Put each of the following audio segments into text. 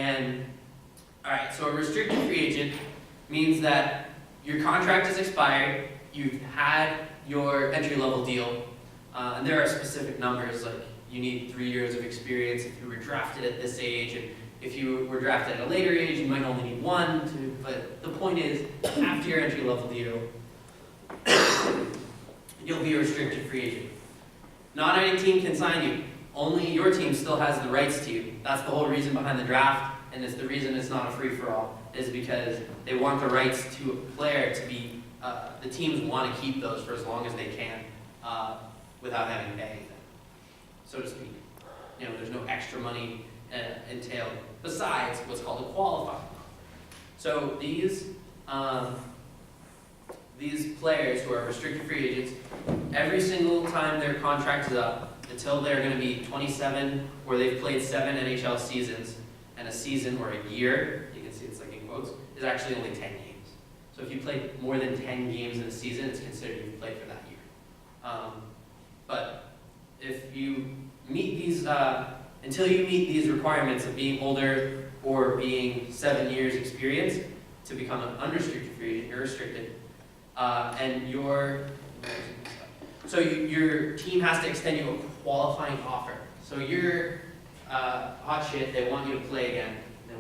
And all right, so a restricted free agent means that your contract is expired, you've had your entry-level deal, and there are specific numbers, like you need 3 years of experience if you were drafted at this age, and if you were drafted at a later age, you might only need 1, 2, but the point is, after your entry-level deal, you'll be a restricted free agent. Not any team can sign you. Only your team still has the rights to you. That's the whole reason behind the draft, and it's the reason it's not a free-for-all, is because they want the rights to a player to be, the teams want to keep those for as long as they can, without having to pay anything, so to speak. You know, there's no extra money entailed, besides what's called a qualifying. So these players who are restricted free agents, every single time their contract is up, until they're going to be 27, or they've played 7 NHL seasons, and a season or a year, you can see it's like in quotes, is actually only 10 games. So if you played more than 10 games in a season, it's considered you've played for that year. But if you meet these, until you meet these requirements of being older or being 7 years experience to become an unrestricted free agent, you're restricted, and your team has to extend you a qualifying offer. So you're hot shit, they want you to play again, they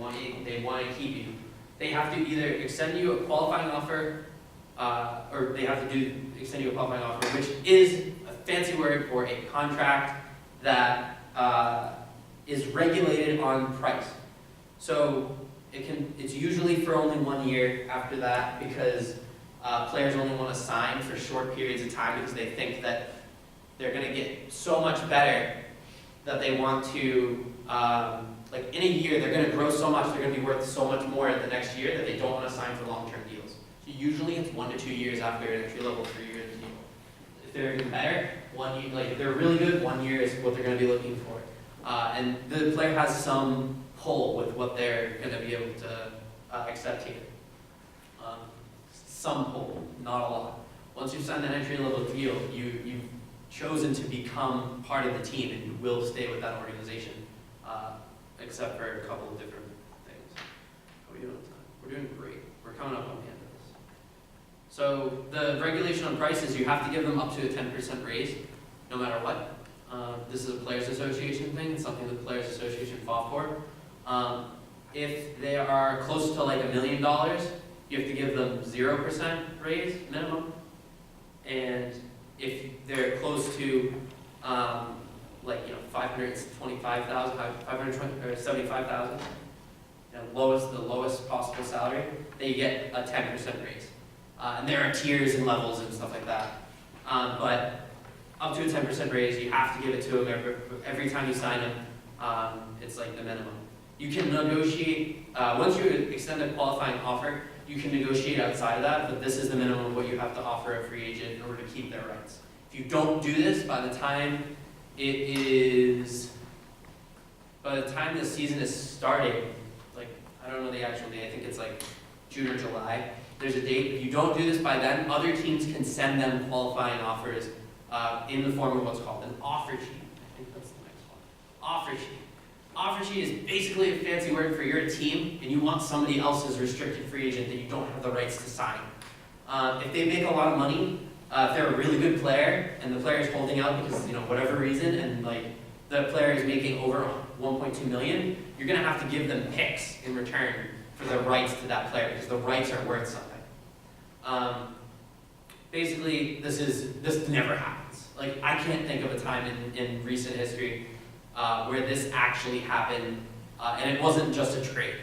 want to keep you. They have to either extend you a qualifying offer, or they have to extend you a qualifying offer, which is a fancy word for a contract that is regulated on price. So it's usually for only 1 year after that, because players only want to sign for short periods of time because they think that they're going to get so much better that they want to, like in a year, they're going to grow so much, they're going to be worth so much more the next year that they don't want to sign for long-term deals. So usually it's 1 to 2 years after an entry-level 3-year deal. If they're even better, 1 year, like if they're really good, 1 year is what they're going to be looking for. And the player has some pull with what they're going to be able to accept here. Some pull, not a lot. Once you've signed that entry-level deal, you've chosen to become part of the team, and you will stay with that organization, except for a couple of different things. How are we doing on time? We're doing great. We're coming up on the end of this. So the regulation on prices, you have to give them up to a 10% raise, no matter what. This is a Players Association thing. It's something that the Players Association fought for. If they are close to like $1 million, you have to give them 0% raise minimum. And if they're close to like, you know, 525,000, 575,000, the lowest possible salary, they get a 10% raise. And there are tiers and levels and stuff like that. But up to a 10% raise, you have to give it to them every time you sign them. It's like the minimum. You can negotiate, once you extend a qualifying offer, you can negotiate outside of that, but this is the minimum of what you have to offer a free agent in order to keep their rights. If you don't do this, by the time the season is starting, like, I don't know the actual date, I think it's like June or July, there's a date. If you don't do this by then, other teams can send them qualifying offers in the form of what's called an offer sheet. I think that's the next one. Offer sheet. Offer sheet is basically a fancy word for you're a team and you want somebody else's restricted free agent that you don't have the rights to sign. If they make a lot of money, if they're a really good player and the player is holding out because, you know, whatever reason, and like the player is making over 1.2 million, you're going to have to give them picks in return for the rights to that player because the rights are worth something. Basically, this never happens. Like, I can't think of a time in recent history where this actually happened, and it wasn't just a trade.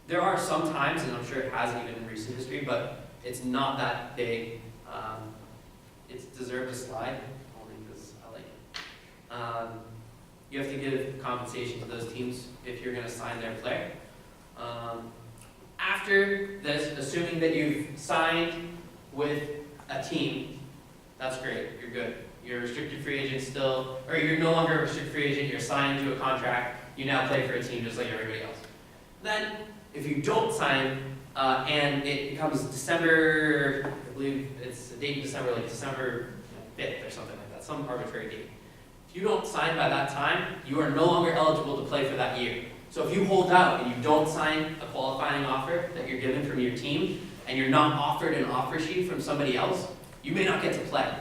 There are some times, and I'm sure it hasn't even in recent history, but it's not that big. It's deserved a slide, only because I like it. You have to give compensation to those teams if you're going to sign their player. After this, assuming that you've signed with a team, that's great, you're good. You're a restricted free agent still, or you're no longer a restricted free agent, you're signed to a contract, you now play for a team just like everybody else. Then, if you don't sign, and it becomes December, I believe it's a date in December, like December 5th or something like that, some arbitrary date. If If you don't sign by that time, you are no longer eligible to play for that year. So if you hold out and you don't sign a qualifying offer that you're given from your team, and you're not offered an offer sheet from somebody else, you may not get to play.